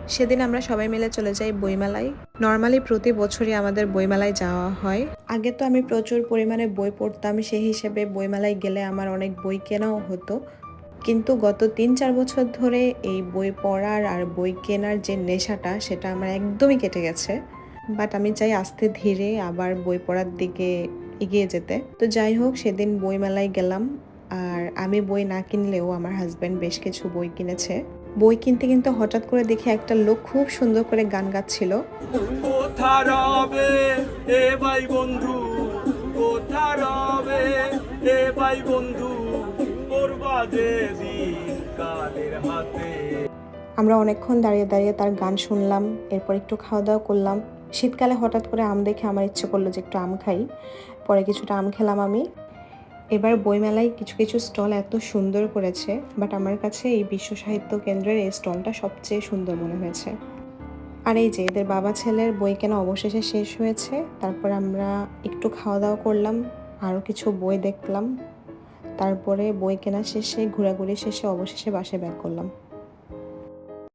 সেদিন আমরা সবাই মিলে চলে যাই বইমেলায়। নর্মালি প্রতি বছরই আমাদের বইমেলায় যাওয়া হয়। আগে তো আমি প্রচুর পরিমাণে বই পড়তাম, সেই হিসেবে বইমেলায় গেলে আমার অনেক বই কেনাও হতো। কিন্তু গত ৩-৪ বছর ধরে এই বই পড়ার আর বই কেনার যে নেশাটা সেটা আমার একদমই কেটে গেছে। বাট আমি চাই আস্তে ধীরে আবার বই পড়ার দিকে এগিয়ে যেতে। তো যাই হোক, সেদিন বইমেলায় গেলাম। আর আমি বই না কিনলেও আমার হাজব্যান্ড বেশ কিছু বই কিনেছে। বই কিনতে কিন্তু হঠাৎ করে দেখি একটা লোক খুব সুন্দর করে গান গাচ্ছিল। কোথা রবে এ ভাই বন্ধু, কোথা রবে এ ভাই বন্ধু, পড়বা যে দিন কালের হাতে। আমরা অনেকক্ষণ দাঁড়িয়ে দাঁড়িয়ে তার গান শুনলাম, এরপর একটু খাওয়া দাওয়া করলাম। শীতকালে হঠাৎ করে আম দেখে আমার ইচ্ছে করলো যে একটু আম খাই। পরে কিছুটা আম খেলাম আমি। এবার বইমেলায় কিছু কিছু স্টল এত সুন্দর করেছে, বাট আমার কাছে এই বিশ্ব সাহিত্য কেন্দ্রের এই স্টলটা সবচেয়ে সুন্দর মনে হয়েছে। আর এই যে এদের বাবা ছেলের বই কেনা অবশেষে শেষ হয়েছে। তারপর আমরা একটু খাওয়া দাওয়া করলাম, আরও কিছু বই দেখলাম। তারপরে বই কেনা শেষে, ঘোরাঘুরি শেষে অবশেষে বাসায় ব্যাক করলাম।